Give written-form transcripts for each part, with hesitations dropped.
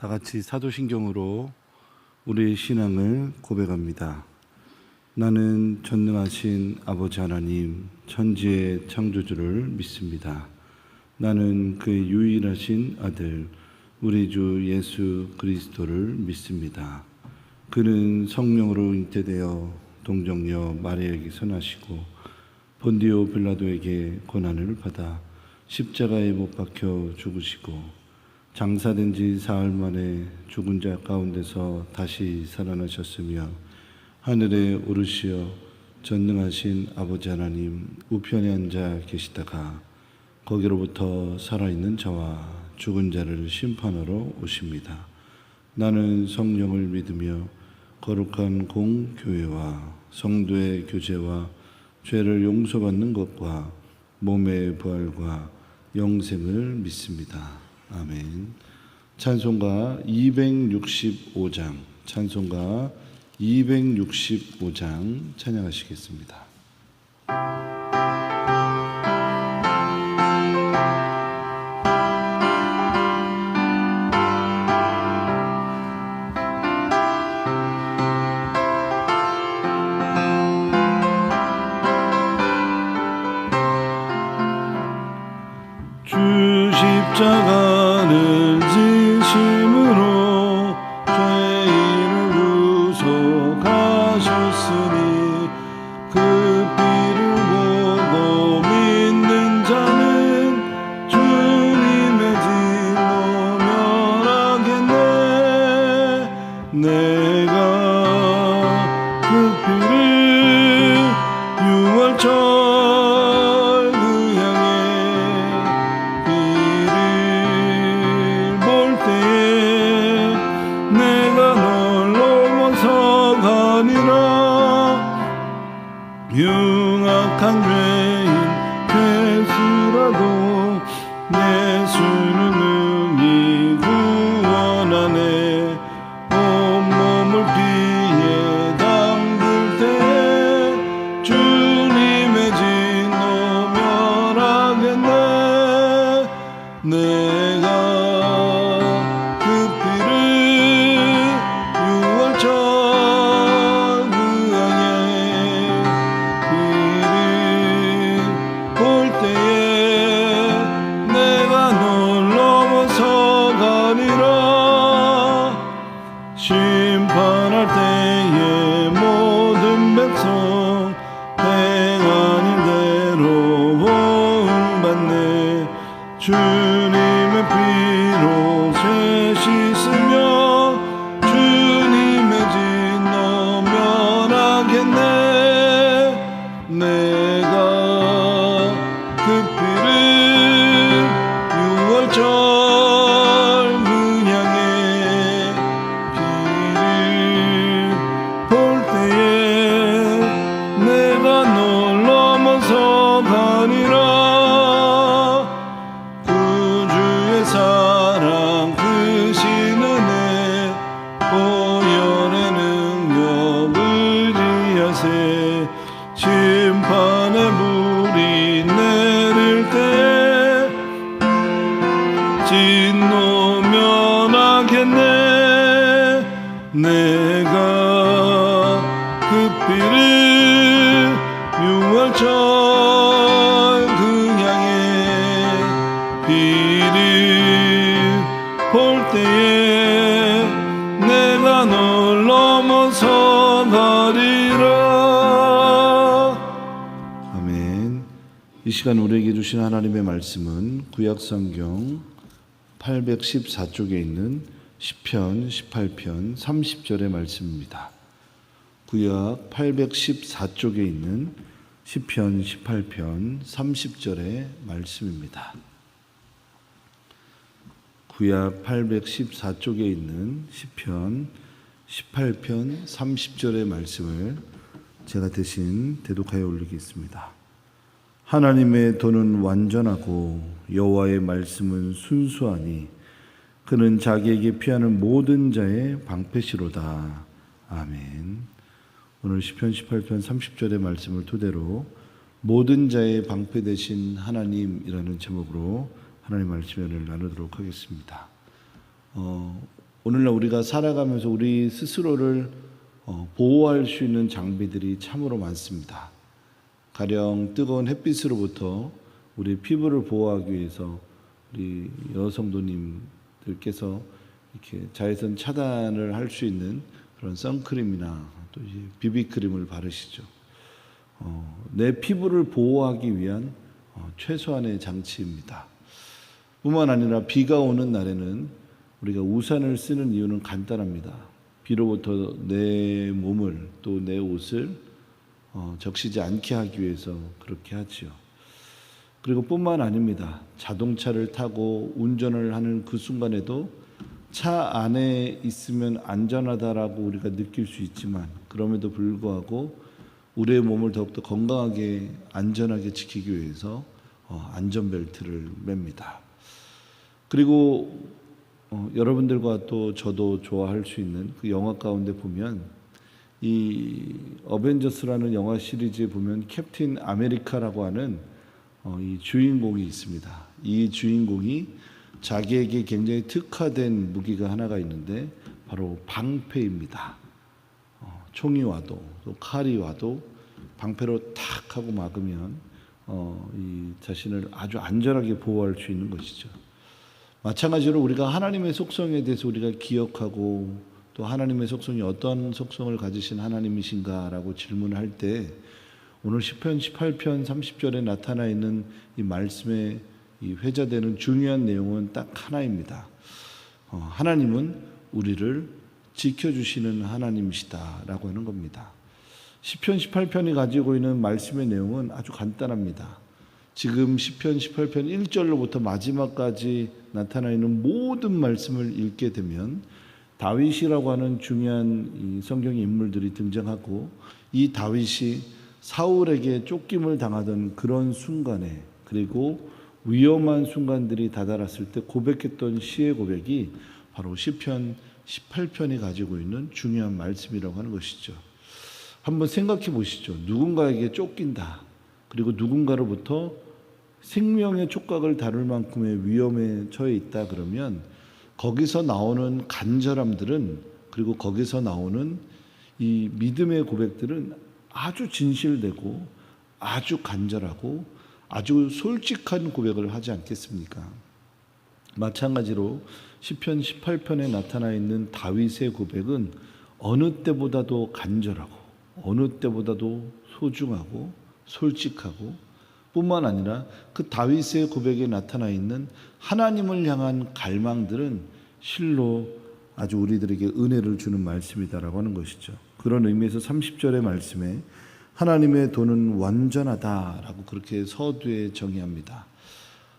다 같이 사도신경으로 우리의 신앙을 고백합니다. 나는 전능하신 아버지 하나님, 천지의 창조주를 믿습니다. 나는 그의 유일하신 아들, 우리 주 예수 그리스도를 믿습니다. 그는 성령으로 잉태되어 동정녀 마리아에게 선하시고 본디오 빌라도에게 고난을 받아 십자가에 못 박혀 죽으시고 장사된 지 사흘 만에 죽은 자 가운데서 다시 살아나셨으며 하늘에 오르시어 전능하신 아버지 하나님 우편에 앉아 계시다가 거기로부터 살아있는 자와 죽은 자를 심판하러 오십니다. 나는 성령을 믿으며 거룩한 공교회와 성도의 교제와 죄를 용서받는 것과 몸의 부활과 영생을 믿습니다. 아멘. 찬송가 265장, 찬송가 265장 찬양하시겠습니다. 주 십자가를 지심으로 죄인을 구속하셨으니 그 피를 보고 믿는 자는 주님의 진노 면하겠네. 내가 그 피를 유월절 흉악한 죄인 죄수라도 예수는 능히 구원하네. 온몸을 피에 담글 때에 주님의 진노 면하겠네. 내가 그 피를 유월절 심판할 때에 모든 백성 행하는 대로 보응받네. 주님의 피로 죄 씻으며 주님의 진노 면하겠네. 내가 그 피를 유월절 사랑 크신 은혜 보혈의 능력을 지하세. 심판의 불이 내릴 때 진노 면하겠네. 내가 그 피를 유월절 그 향에 피를 볼 때에 내가 널 넘어서 가리라. 아멘. 이 시간 우리에게 주신 하나님의 말씀은 구약성경 814쪽에 있는 시편 18편 30절의 말씀입니다. 구약 814쪽에 있는 시편 18편 30절의 말씀입니다. 구약 814쪽에 있는 시편 18편 30절의 말씀을 제가 대신 대독하여 올리겠습니다. 하나님의 도는 완전하고 여호와의 말씀은 순수하니 그는 자기에게 피하는 모든 자의 방패시로다. 아멘. 오늘 시편 18편 30절의 말씀을 토대로 모든 자의 방패 되신 하나님이라는 제목으로 하나님 말씀을 나누도록 하겠습니다. 오늘날 우리가 살아가면서 우리 스스로를 보호할 수 있는 장비들이 참으로 많습니다. 가령 뜨거운 햇빛으로부터 우리 피부를 보호하기 위해서 우리 여성도님들께서 이렇게 자외선 차단을 할 수 있는 그런 선크림이나 또 비비크림을 바르시죠. 내 피부를 보호하기 위한 최소한의 장치입니다. 뿐만 아니라 비가 오는 날에는 우리가 우산을 쓰는 이유는 간단합니다. 비로부터 내 몸을 또 내 옷을 적시지 않게 하기 위해서 그렇게 하지요. 그리고 뿐만 아닙니다. 자동차를 타고 운전을 하는 그 순간에도 차 안에 있으면 안전하다라고 우리가 느낄 수 있지만 그럼에도 불구하고 우리의 몸을 더욱더 건강하게 안전하게 지키기 위해서 안전벨트를 맵니다. 그리고 여러분들과 또 저도 좋아할 수 있는 그 영화 가운데 보면 이 어벤져스라는 영화 시리즈에 보면 캡틴 아메리카라고 하는 이 주인공이 있습니다. 이 주인공이 자기에게 굉장히 특화된 무기가 하나가 있는데 바로 방패입니다. 총이 와도 또 칼이 와도 방패로 탁 하고 막으면 이 자신을 아주 안전하게 보호할 수 있는 것이죠. 마찬가지로 우리가 하나님의 속성에 대해서 우리가 기억하고 또 하나님의 속성이 어떤 속성을 가지신 하나님이신가라고 질문할 때 오늘 시편 18편 30절에 나타나 있는 이 말씀에 이 회자되는 중요한 내용은 딱 하나입니다. 하나님은 우리를 지켜주시는 하나님이시다라고 하는 겁니다. 시편 18편이 가지고 있는 말씀의 내용은 아주 간단합니다. 지금 시편 18편 1절로부터 마지막까지 나타나 있는 모든 말씀을 읽게 되면 다윗이라고 하는 중요한 이 성경의 인물들이 등장하고 이 다윗이 사울에게 쫓김을 당하던 그런 순간에 그리고 위험한 순간들이 다다랐을 때 고백했던 시의 고백이 바로 시편 18편이 가지고 있는 중요한 말씀이라고 하는 것이죠. 한번 생각해 보시죠. 누군가에게 쫓긴다. 그리고 누군가로부터 생명의 촉각을 다룰 만큼의 위험에 처해 있다 그러면 거기서 나오는 간절함들은 그리고 거기서 나오는 이 믿음의 고백들은 아주 진실되고 아주 간절하고 아주 솔직한 고백을 하지 않겠습니까? 마찬가지로 시편 18편에 나타나 있는 다윗의 고백은 어느 때보다도 간절하고 어느 때보다도 소중하고 솔직하고 뿐만 아니라 그 다윗의 고백에 나타나 있는 하나님을 향한 갈망들은 실로 아주 우리들에게 은혜를 주는 말씀이다라고 하는 것이죠. 그런 의미에서 30절의 말씀에 하나님의 도는 완전하다라고 그렇게 서두에 정의합니다.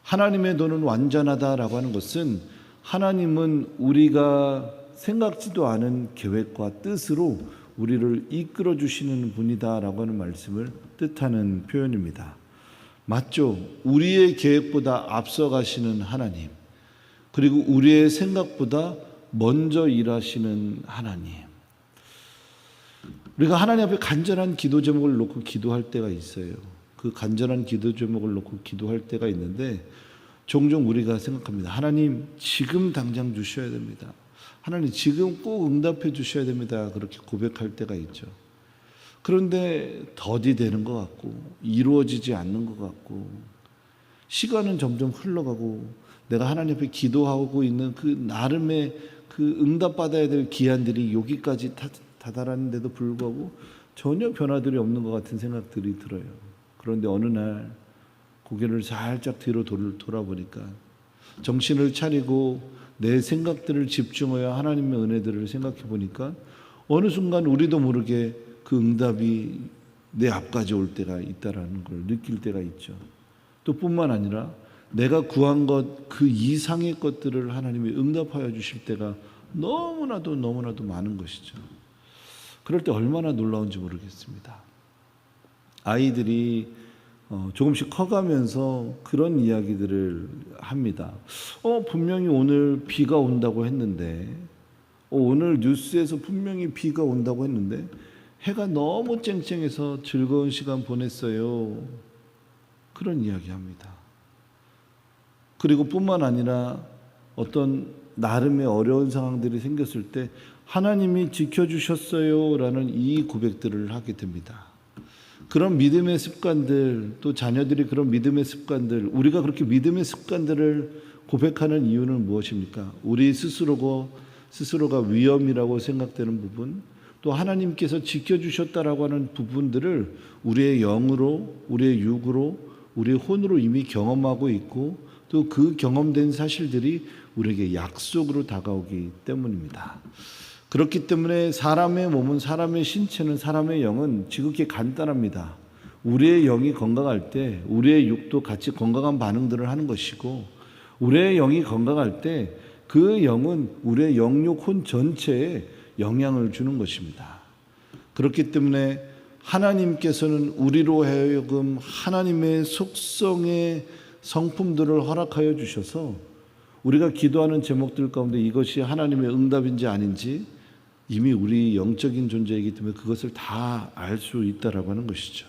하나님의 도는 완전하다라고 하는 것은 하나님은 우리가 생각지도 않은 계획과 뜻으로 우리를 이끌어 주시는 분이다라고 하는 말씀을 뜻하는 표현입니다. 맞죠? 우리의 계획보다 앞서 가시는 하나님, 그리고 우리의 생각보다 먼저 일하시는 하나님. 우리가 하나님 앞에 간절한 기도 제목을 놓고 기도할 때가 있어요. 그 간절한 기도 제목을 놓고 기도할 때가 있는데 종종 우리가 생각합니다. 하나님 지금 당장 주셔야 됩니다. 하나님 지금 꼭 응답해 주셔야 됩니다. 그렇게 고백할 때가 있죠. 그런데 더디 되는 것 같고 이루어지지 않는 것 같고 시간은 점점 흘러가고 내가 하나님 앞에 기도하고 있는 그 나름의 그 응답받아야 될 기한들이 여기까지 다다랐는데도 불구하고 전혀 변화들이 없는 것 같은 생각들이 들어요. 그런데 어느 날 고개를 살짝 뒤로 돌아보니까 정신을 차리고 내 생각들을 집중하여 하나님의 은혜들을 생각해 보니까 어느 순간 우리도 모르게 그 응답이 내 앞까지 올 때가 있다라는 걸 느낄 때가 있죠. 또 뿐만 아니라 내가 구한 것 그 이상의 것들을 하나님이 응답하여 주실 때가 너무나도 많은 것이죠. 그럴 때 얼마나 놀라운지 모르겠습니다. 아이들이 조금씩 커가면서 그런 이야기들을 합니다. 분명히 오늘 비가 온다고 했는데 오늘 뉴스에서 분명히 비가 온다고 했는데 해가 너무 쨍쨍해서 즐거운 시간 보냈어요. 그런 이야기합니다. 그리고 뿐만 아니라 어떤 나름의 어려운 상황들이 생겼을 때 하나님이 지켜주셨어요 라는 이 고백들을 하게 됩니다. 그런 믿음의 습관들, 또 자녀들이 그런 믿음의 습관들, 우리가 그렇게 믿음의 습관들을 고백하는 이유는 무엇입니까? 우리 스스로가 위험이라고 생각되는 부분, 또 하나님께서 지켜주셨다라고 하는 부분들을 우리의 영으로, 우리의 육으로, 우리의 혼으로 이미 경험하고 있고, 또 그 경험된 사실들이 우리에게 약속으로 다가오기 때문입니다. 그렇기 때문에 사람의 몸은, 사람의 신체는, 사람의 영은 지극히 간단합니다. 우리의 영이 건강할 때 우리의 육도 같이 건강한 반응들을 하는 것이고, 우리의 영이 건강할 때 그 영은 우리의 영육 혼 전체에 영향을 주는 것입니다. 그렇기 때문에 하나님께서는 우리로 하여금 하나님의 속성의 성품들을 허락하여 주셔서 우리가 기도하는 제목들 가운데 이것이 하나님의 응답인지 아닌지 이미 우리 영적인 존재이기 때문에 그것을 다 알 수 있다라고 하는 것이죠.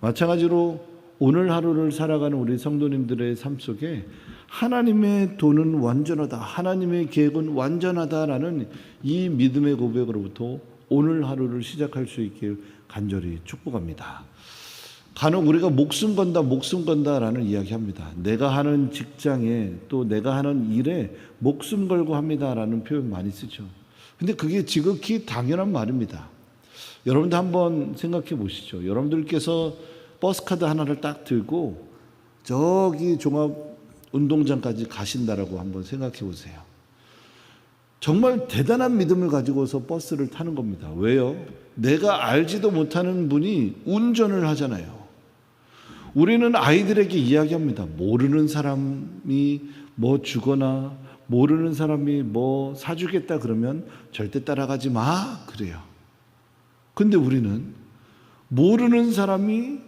마찬가지로 오늘 하루를 살아가는 우리 성도님들의 삶 속에 하나님의 도는 완전하다, 하나님의 계획은 완전하다라는 이 믿음의 고백으로부터 오늘 하루를 시작할 수 있길 간절히 축복합니다. 간혹 우리가 목숨 건다라는 이야기합니다. 내가 하는 직장에, 또 내가 하는 일에 목숨 걸고 합니다라는 표현 많이 쓰죠. 근데 그게 지극히 당연한 말입니다. 여러분들 한번 생각해 보시죠. 여러분들께서 버스카드 하나를 딱 들고 저기 종합 운동장까지 가신다라고 한번 생각해 보세요. 정말 대단한 믿음을 가지고서 버스를 타는 겁니다. 왜요? 내가 알지도 못하는 분이 운전을 하잖아요. 우리는 아이들에게 이야기합니다. 모르는 사람이 뭐 주거나 모르는 사람이 뭐 사주겠다 그러면 절대 따라가지 마 그래요. 근데 우리는 모르는 사람이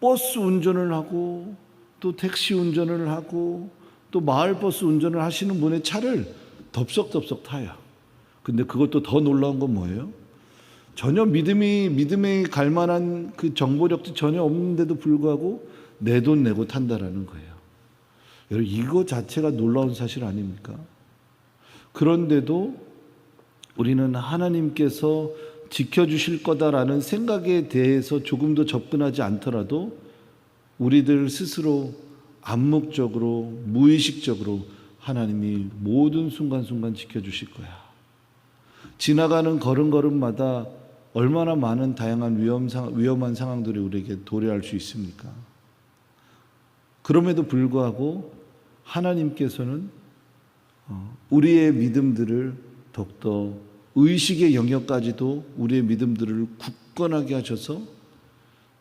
버스 운전을 하고 또 택시 운전을 하고 또 마을버스 운전을 하시는 분의 차를 덥석덥석 타요. 근데 그것도 더 놀라운 건 뭐예요? 전혀 믿음에 갈 만한 그 정보력도 전혀 없는데도 불구하고 내 돈 내고 탄다라는 거예요. 여러분, 이거 자체가 놀라운 사실 아닙니까? 그런데도 우리는 하나님께서 지켜주실 거다라는 생각에 대해서 조금 더 접근하지 않더라도 우리들 스스로 암묵적으로, 무의식적으로 하나님이 모든 순간순간 지켜주실 거야. 지나가는 걸음걸음마다 얼마나 많은 다양한 위험한 상황들이 우리에게 도래할 수 있습니까? 그럼에도 불구하고 하나님께서는 우리의 믿음들을 더욱더 의식의 영역까지도 우리의 믿음들을 굳건하게 하셔서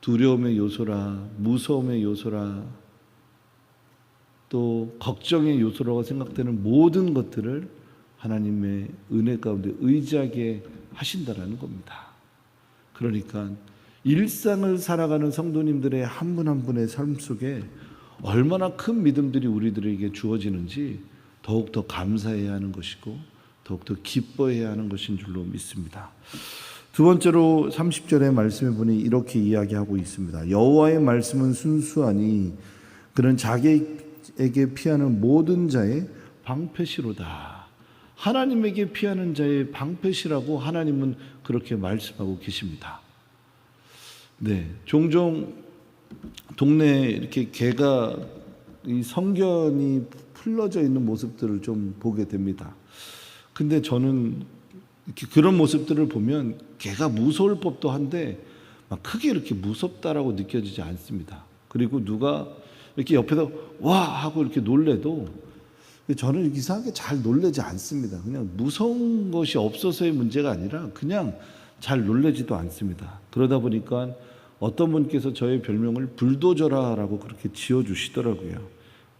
두려움의 요소라, 무서움의 요소라, 또 걱정의 요소라고 생각되는 모든 것들을 하나님의 은혜 가운데 의지하게 하신다라는 겁니다. 그러니까 일상을 살아가는 성도님들의 한 분 한 분의 삶 속에 얼마나 큰 믿음들이 우리들에게 주어지는지 더욱더 감사해야 하는 것이고 더욱더 기뻐해야 하는 것인 줄로 믿습니다. 두 번째로 30절의 말씀에 보니 이렇게 이야기하고 있습니다. 여호와의 말씀은 순수하니 그는 자기에게 피하는 모든 자의 방패시로다. 하나님에게 피하는 자의 방패시라고 하나님은 그렇게 말씀하고 계십니다. 네, 종종 동네에 이렇게 개가 이 성견이 풀러져 있는 모습들을 좀 보게 됩니다. 근데 저는 이렇게 그런 모습들을 보면 개가 무서울 법도 한데 막 크게 이렇게 무섭다라고 느껴지지 않습니다. 그리고 누가 이렇게 옆에서 와 하고 이렇게 놀래도 저는 이상하게 잘 놀래지 않습니다. 그냥 무서운 것이 없어서의 문제가 아니라 그냥 잘 놀래지도 않습니다. 그러다 보니까 어떤 분께서 저의 별명을 불도저라라고 그렇게 지어주시더라고요.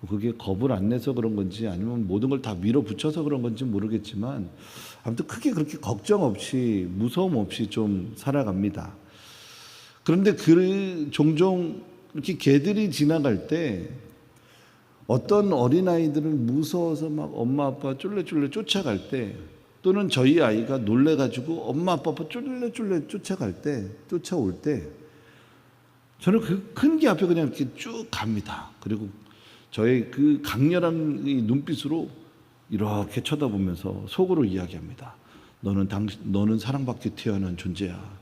그게 겁을 안 내서 그런 건지 아니면 모든 걸 다 밀어붙여서 그런 건지 모르겠지만 아무튼 크게 그렇게 걱정 없이 무서움 없이 좀 살아갑니다. 그런데 종종 이렇게 개들이 지나갈 때 어떤 어린아이들은 무서워서 막 엄마 아빠 쫄래쫄래 쫓아갈 때 또는 저희 아이가 놀래가지고 엄마 아빠 쫄래쫄래 쫓아올 때 저는 그 큰 게 앞에 그냥 이렇게 쭉 갑니다. 그리고 저의 그 강렬한 이 눈빛으로 이렇게 쳐다보면서 속으로 이야기합니다. 너는 사랑받기 태어난 존재야.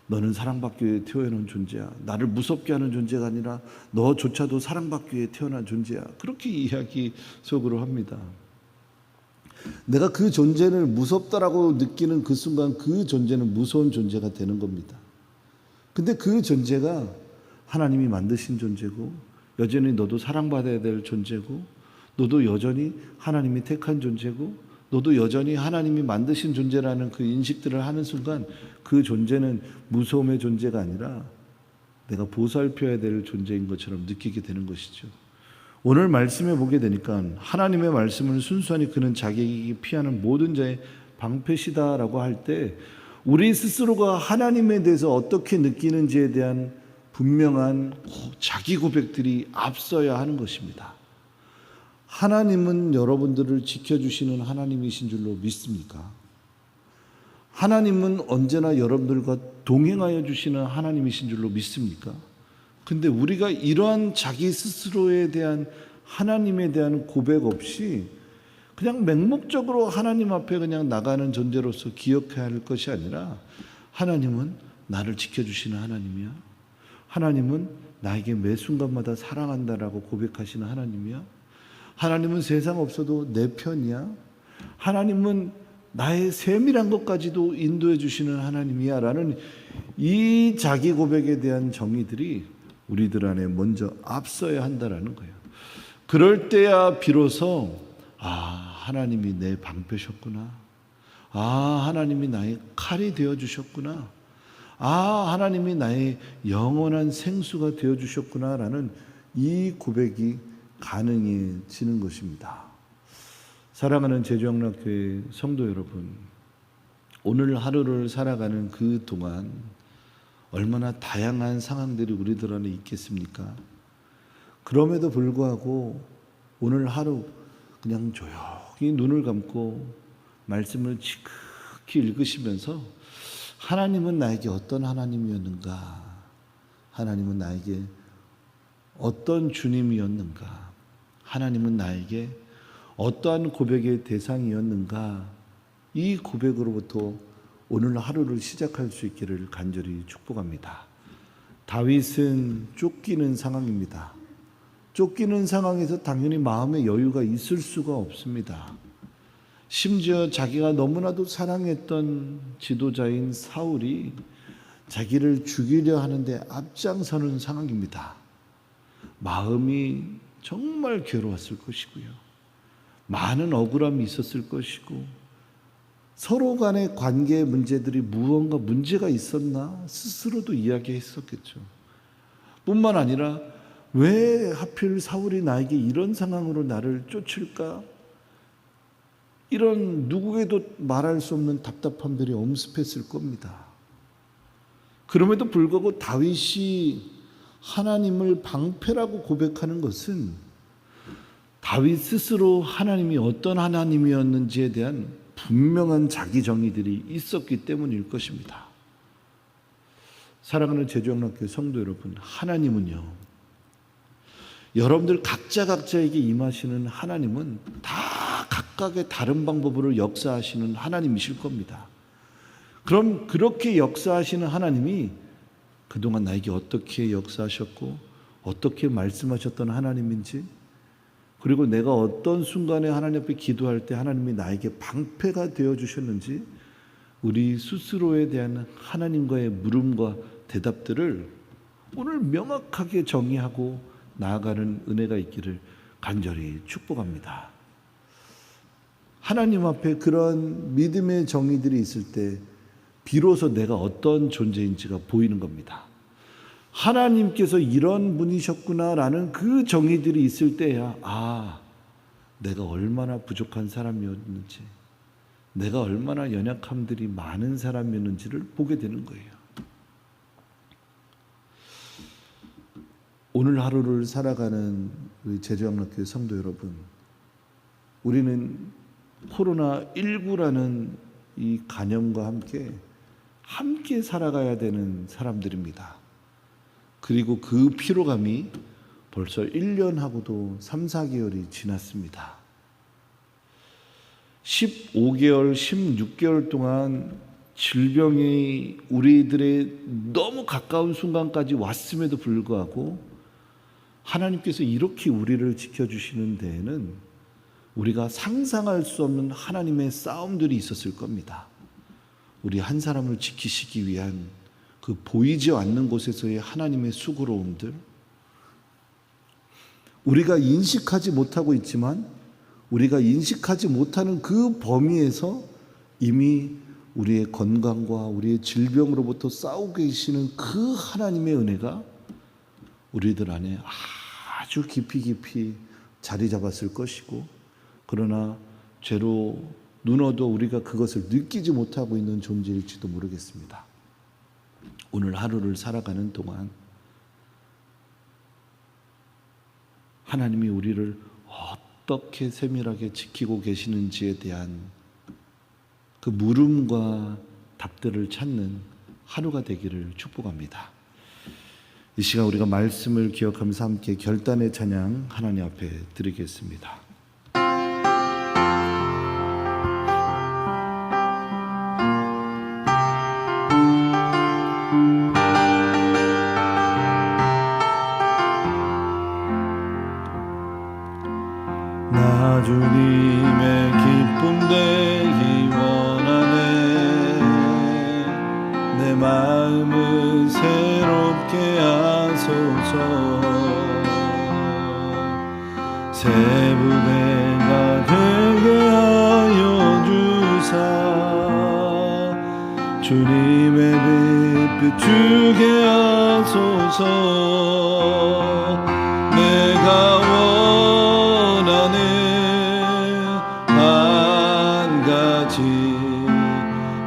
너는 사랑받기 위해 태어난 존재야. 나를 무섭게 하는 존재가 아니라 너조차도 사랑받기 위해 태어난 존재야. 그렇게 이야기 속으로 합니다. 내가 그 존재를 무섭다라고 느끼는 그 순간 그 존재는 무서운 존재가 되는 겁니다. 근데 그 존재가 하나님이 만드신 존재고 여전히 너도 사랑받아야 될 존재고 너도 여전히 하나님이 택한 존재고 너도 여전히 하나님이 만드신 존재라는 그 인식들을 하는 순간 그 존재는 무서움의 존재가 아니라 내가 보살펴야 될 존재인 것처럼 느끼게 되는 것이죠. 오늘 말씀에 보게 되니까 하나님의 말씀을 순수하니 그는 자기에게 피하는 모든 자의 방패시다라고 할 때 우리 스스로가 하나님에 대해서 어떻게 느끼는지에 대한 분명한 자기 고백들이 앞서야 하는 것입니다. 하나님은 여러분들을 지켜주시는 하나님이신 줄로 믿습니까? 하나님은 언제나 여러분들과 동행하여 주시는 하나님이신 줄로 믿습니까? 근데 우리가 이러한 자기 스스로에 대한 하나님에 대한 고백 없이 그냥 맹목적으로 하나님 앞에 그냥 나가는 존재로서 기억해야 할 것이 아니라 하나님은 나를 지켜주시는 하나님이야. 하나님은 나에게 매 순간마다 사랑한다라고 고백하시는 하나님이야. 하나님은 세상 없어도 내 편이야. 하나님은 나의 세밀한 것까지도 인도해 주시는 하나님이야 라는 이 자기 고백에 대한 정의들이 우리들 안에 먼저 앞서야 한다라는 거예요. 그럴 때야 비로소 하나님이 내 방패셨구나. 하나님이 나의 칼이 되어주셨구나. 하나님이 나의 영원한 생수가 되어주셨구나라는 이 고백이 가능해지는 것입니다. 사랑하는 제주영락교회 성도 여러분, 오늘 하루를 살아가는 그 동안 얼마나 다양한 상황들이 우리들 안에 있겠습니까? 그럼에도 불구하고 오늘 하루 그냥 조용히 눈을 감고 말씀을 지극히 읽으시면서 하나님은 나에게 어떤 하나님이었는가? 하나님은 나에게 어떤 주님이었는가? 하나님은 나에게 어떠한 고백의 대상이었는가? 이 고백으로부터 오늘 하루를 시작할 수 있기를 간절히 축복합니다. 다윗은 쫓기는 상황입니다. 쫓기는 상황에서 당연히 마음의 여유가 있을 수가 없습니다. 심지어 자기가 너무나도 사랑했던 지도자인 사울이 자기를 죽이려 하는데 앞장서는 상황입니다. 마음이 정말 괴로웠을 것이고요. 많은 억울함이 있었을 것이고 서로 간의 관계의 문제들이 무언가 문제가 있었나 스스로도 이야기했었겠죠. 뿐만 아니라 왜 하필 사울이 나에게 이런 상황으로 나를 쫓을까? 이런 누구에도 말할 수 없는 답답함들이 엄습했을 겁니다. 그럼에도 불구하고 다윗이 하나님을 방패라고 고백하는 것은 다윗 스스로 하나님이 어떤 하나님이었는지에 대한 분명한 자기 정의들이 있었기 때문일 것입니다. 사랑하는 제주영락교회 성도 여러분, 하나님은요, 여러분들 각자에게 임하시는 하나님은 다 각각의 다른 방법으로 역사하시는 하나님이실 겁니다. 그럼 그렇게 역사하시는 하나님이 그동안 나에게 어떻게 역사하셨고 어떻게 말씀하셨던 하나님인지, 그리고 내가 어떤 순간에 하나님 앞에 기도할 때 하나님이 나에게 방패가 되어주셨는지 우리 스스로에 대한 하나님과의 물음과 대답들을 오늘 명확하게 정의하고 나아가는 은혜가 있기를 간절히 축복합니다. 하나님 앞에 그런 믿음의 정의들이 있을 때 비로소 내가 어떤 존재인지가 보이는 겁니다. 하나님께서 이런 분이셨구나라는 그 정의들이 있을 때야 내가 얼마나 부족한 사람이었는지, 내가 얼마나 연약함들이 많은 사람이었는지를 보게 되는 거예요. 오늘 하루를 살아가는 우리 제주영락교회 성도 여러분, 우리는 코로나19라는 이 간염과 함께 살아가야 되는 사람들입니다. 그리고 그 피로감이 벌써 1년하고도 3, 4개월이 지났습니다. 15개월, 16개월 동안 질병이 우리들의 너무 가까운 순간까지 왔음에도 불구하고 하나님께서 이렇게 우리를 지켜주시는 데에는 우리가 상상할 수 없는 하나님의 싸움들이 있었을 겁니다. 우리 한 사람을 지키시기 위한 그 보이지 않는 곳에서의 하나님의 수고로움들, 우리가 인식하지 못하고 있지만 우리가 인식하지 못하는 그 범위에서 이미 우리의 건강과 우리의 질병으로부터 싸우고 계시는 그 하나님의 은혜가 우리들 안에 아주 깊이 자리 잡았을 것이고, 그러나 죄로 눈어도 우리가 그것을 느끼지 못하고 있는 존재일지도 모르겠습니다. 오늘 하루를 살아가는 동안 하나님이 우리를 어떻게 세밀하게 지키고 계시는지에 대한 그 물음과 답들을 찾는 하루가 되기를 축복합니다. 이 시간 우리가 말씀을 기억하면서 함께 결단의 찬양 하나님 앞에 드리겠습니다. 나 주님의 기쁨 되기 원하네. 내 마음을 새롭게 하소서. 새 부대가 되게 하여 주사. 주님의 빛 비추게 하소서. 내가 원하는 한 가지,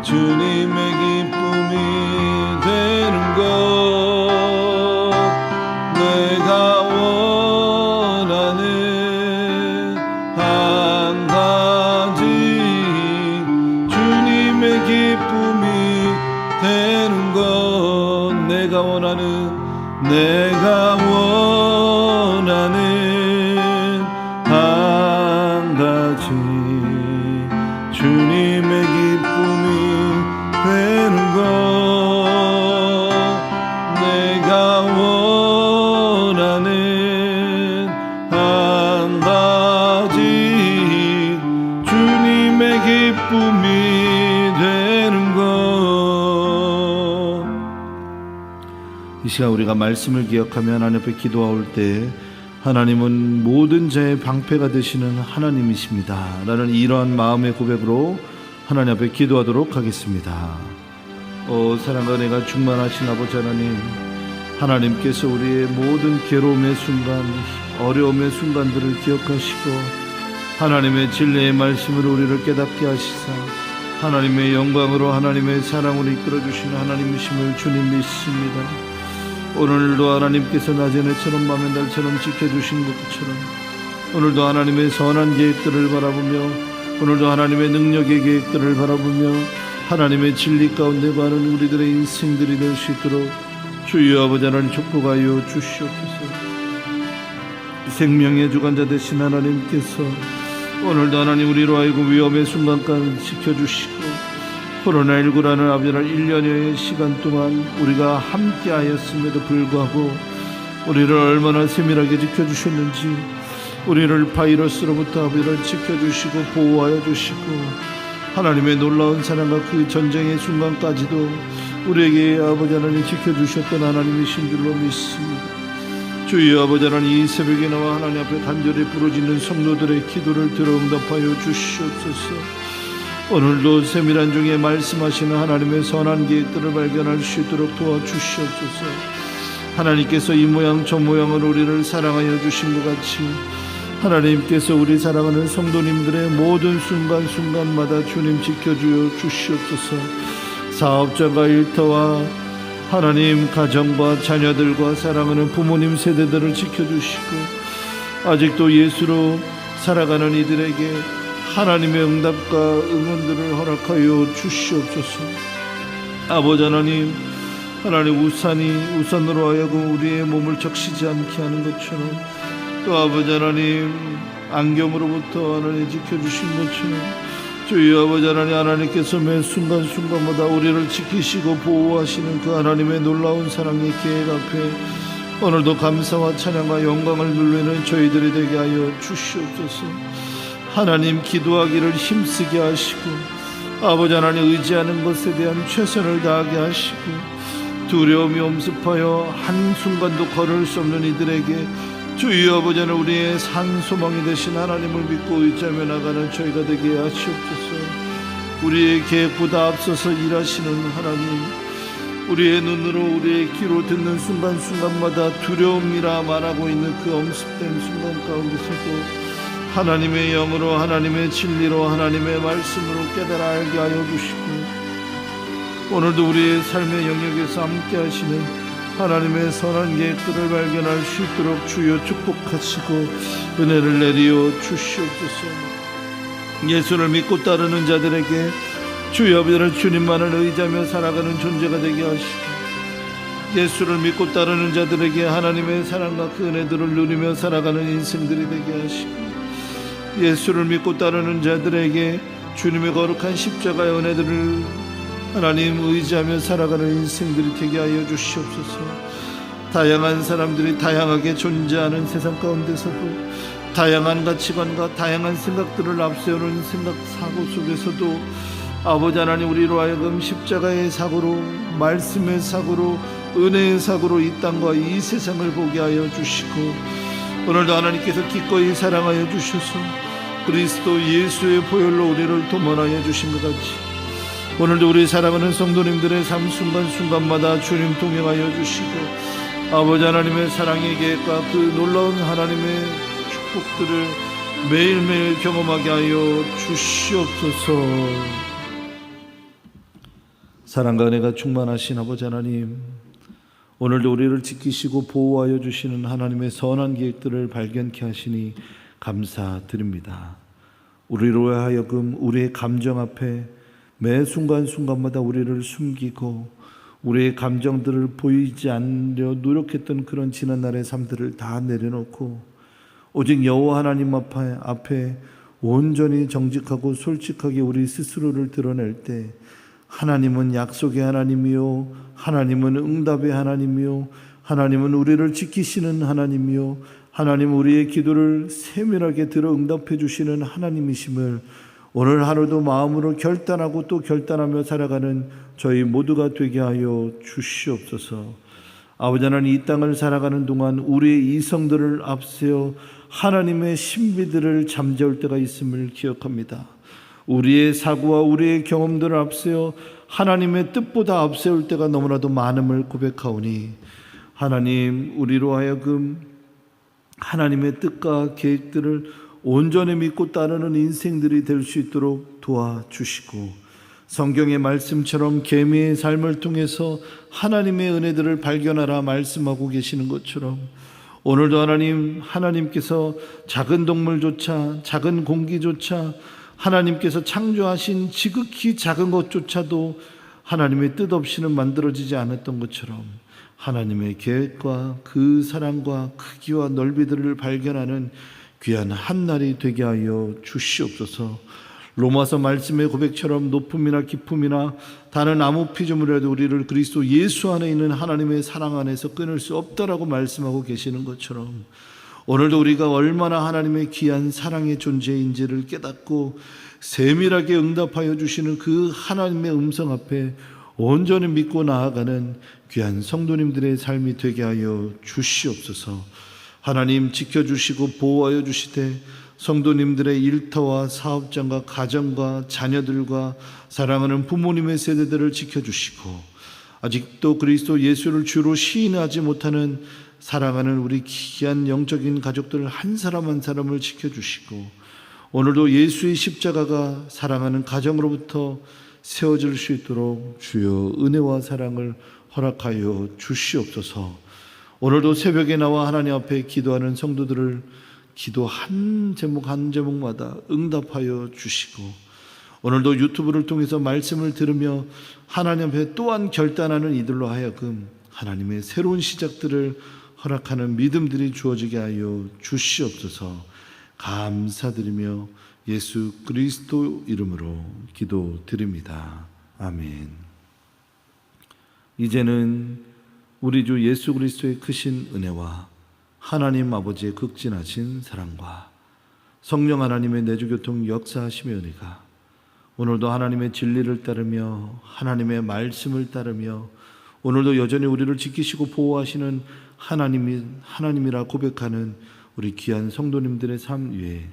주님의 기쁨이 되는 것. 내가 원하는 한 가지, 주님의 기쁨이 되는 것. 내가 원하는 한 가지, 주님의 기쁨이 되는 것. 내가 원하는 한 가지, 주님의 기쁨이 되는 것. 이 시간 우리가 말씀을 기억하며 하나님 앞에 기도할 때 하나님은 모든 자의 방패가 되시는 하나님이십니다 라는 이러한 마음의 고백으로 하나님 앞에 기도하도록 하겠습니다. 사랑과 은혜가 충만하신 아버지 하나님, 하나님께서 우리의 모든 괴로움의 순간, 어려움의 순간들을 기억하시고 하나님의 진리의 말씀으로 우리를 깨닫게 하시사 하나님의 영광으로 하나님의 사랑으로 이끌어주시는 하나님이심을 주님 믿습니다. 오늘도 하나님께서 낮의 해처럼 밤의 달처럼 지켜주신 것처럼 오늘도 하나님의 선한 계획들을 바라보며, 오늘도 하나님의 능력의 계획들을 바라보며 하나님의 진리 가운데 가는 우리들의 인생들이 될 수 있도록 주여 아버지 하나님 축복하여 주시옵소서. 생명의 주관자 되신 하나님께서 오늘도 하나님 우리로 하여금 위험의 순간까지 지켜주시고 코로나19라는 아버지를 1년여의 시간 동안 우리가 함께하였음에도 불구하고 우리를 얼마나 세밀하게 지켜주셨는지, 우리를 바이러스로부터 아버지를 지켜주시고 보호하여 주시고 하나님의 놀라운 사랑과 그 전쟁의 순간까지도 우리에게 아버지 하나님 지켜주셨던 하나님이신 줄로 믿습니다. 주여 아버지 하나님, 이 새벽에 나와 하나님 앞에 간절히 부르짖는 성도들의 기도를 들어 응답하여 주시옵소서. 오늘도 세밀한 중에 말씀하시는 하나님의 선한 계획들을 발견할 수 있도록 도와주시옵소서. 하나님께서 이 모양 저 모양으로 우리를 사랑하여 주신 것 같이 하나님께서 우리 사랑하는 성도님들의 모든 순간순간마다 주님 지켜주어 주시옵소서. 사업자가 일터와 하나님 가정과 자녀들과 사랑하는 부모님 세대들을 지켜주시고 아직도 예수로 살아가는 이들에게 하나님의 응답과 응원들을 허락하여 주시옵소서. 아버지 하나님, 하나님 우산으로 하여금 우리의 몸을 적시지 않게 하는 것처럼, 또 아버지 하나님 안경으로부터 하나님 지켜주신 것처럼 주여 아버지 하나님, 하나님께서 매 순간순간마다 우리를 지키시고 보호하시는 그 하나님의 놀라운 사랑의 계획 앞에 오늘도 감사와 찬양과 영광을 누리는 저희들이 되게 하여 주시옵소서. 하나님, 기도하기를 힘쓰게 하시고 아버지 하나님, 의지하는 것에 대한 최선을 다하게 하시고 두려움이 엄습하여 한순간도 걸을 수 없는 이들에게 주여 아버지 하나님, 우리의 산소망이 되신 하나님을 믿고 의지하며 나가는 저희가 되게 하시옵소서. 우리의 계획보다 앞서서 일하시는 하나님, 우리의 눈으로 우리의 귀로 듣는 순간순간마다 두려움이라 말하고 있는 그 엄습된 순간 가운데서도 하나님의 영으로, 하나님의 진리로, 하나님의 말씀으로 깨달아 알게 하여 주시고 오늘도 우리의 삶의 영역에서 함께 하시는 하나님의 선한 계획들을 발견할 수 있도록 주여 축복하시고 은혜를 내리어 주시옵소서. 예수를 믿고 따르는 자들에게 주여 아버지는 주님만을 의지하며 살아가는 존재가 되게 하시고 예수를 믿고 따르는 자들에게 하나님의 사랑과 그 은혜들을 누리며 살아가는 인생들이 되게 하시고 예수를 믿고 따르는 자들에게 주님의 거룩한 십자가의 은혜들을 하나님 의지하며 살아가는 인생들이 되게 하여 주시옵소서. 다양한 사람들이 다양하게 존재하는 세상 가운데서도 다양한 가치관과 다양한 생각들을 앞세우는 생각 사고 속에서도 아버지 하나님, 우리로 하여금 십자가의 사고로, 말씀의 사고로, 은혜의 사고로 이 땅과 이 세상을 보게 하여 주시고 오늘도 하나님께서 기꺼이 사랑하여 주셔서 그리스도 예수의 보혈로 우리를 도모하여 주신 것 같이 오늘도 우리 사랑하는 성도님들의 삶 순간순간마다 주님 동행하여 주시고 아버지 하나님의 사랑의 계획과 그 놀라운 하나님의 축복들을 매일매일 경험하게 하여 주시옵소서. 사랑과 은혜가 충만하신 아버지 하나님, 오늘도 우리를 지키시고 보호하여 주시는 하나님의 선한 계획들을 발견케 하시니 감사드립니다. 우리로 하여금 우리의 감정 앞에 매 순간순간마다 우리를 숨기고 우리의 감정들을 보이지 않으려 노력했던 그런 지난날의 삶들을 다 내려놓고 오직 여호와 하나님 앞에 온전히 정직하고 솔직하게 우리 스스로를 드러낼 때 하나님은 약속의 하나님이요, 하나님은 응답의 하나님이요, 하나님은 우리를 지키시는 하나님이요, 하나님은 우리의 기도를 세밀하게 들어 응답해 주시는 하나님이심을 오늘 하루도 마음으로 결단하고 또 결단하며 살아가는 저희 모두가 되게 하여 주시옵소서. 아버지 하나님, 이 땅을 살아가는 동안 우리의 이성들을 앞세워 하나님의 신비들을 잠재울 때가 있음을 기억합니다. 우리의 사고와 우리의 경험들을 앞세워 하나님의 뜻보다 앞세울 때가 너무나도 많음을 고백하오니 하나님, 우리로 하여금 하나님의 뜻과 계획들을 온전히 믿고 따르는 인생들이 될 수 있도록 도와주시고 성경의 말씀처럼 계미의 삶을 통해서 하나님의 은혜들을 발견하라 말씀하고 계시는 것처럼 오늘도 하나님께서 작은 동물조차, 작은 공기조차, 하나님께서 창조하신 지극히 작은 것조차도 하나님의 뜻 없이는 만들어지지 않았던 것처럼 하나님의 계획과 그 사랑과 크기와 넓이들을 발견하는 귀한 한날이 되게 하여 주시옵소서. 로마서 말씀의 고백처럼 높음이나 깊음이나 다른 아무 피조물이라도 우리를 그리스도 예수 안에 있는 하나님의 사랑 안에서 끊을 수 없다라고 말씀하고 계시는 것처럼 오늘도 우리가 얼마나 하나님의 귀한 사랑의 존재인지를 깨닫고 세밀하게 응답하여 주시는 그 하나님의 음성 앞에 온전히 믿고 나아가는 귀한 성도님들의 삶이 되게 하여 주시옵소서. 하나님, 지켜주시고 보호하여 주시되 성도님들의 일터와 사업장과 가정과 자녀들과 사랑하는 부모님의 세대들을 지켜주시고 아직도 그리스도 예수를 주로 시인하지 못하는 사랑하는 우리 귀한 영적인 가족들 한 사람 한 사람을 지켜주시고 오늘도 예수의 십자가가 사랑하는 가정으로부터 세워질 수 있도록 주여 은혜와 사랑을 허락하여 주시옵소서. 오늘도 새벽에 나와 하나님 앞에 기도하는 성도들을 기도 한 제목 한 제목마다 응답하여 주시고 오늘도 유튜브를 통해서 말씀을 들으며 하나님 앞에 또한 결단하는 이들로 하여금 하나님의 새로운 시작들을 허락하는 믿음들이 주어지게 하여 주시옵소서. 감사드리며 예수 그리스도 이름으로 기도드립니다. 아멘. 이제는 우리 주 예수 그리스도의 크신 은혜와 하나님 아버지의 극진하신 사랑과 성령 하나님의 내주교통 역사하심의 은혜가 오늘도 하나님의 진리를 따르며 하나님의 말씀을 따르며 오늘도 여전히 우리를 지키시고 보호하시는 하나님이라 고백하는 우리 귀한 성도님들의 삶 위에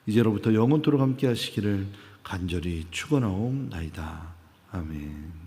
이제로부터 영원토록 함께 하시기를 간절히 축원하옵나이다. 아멘.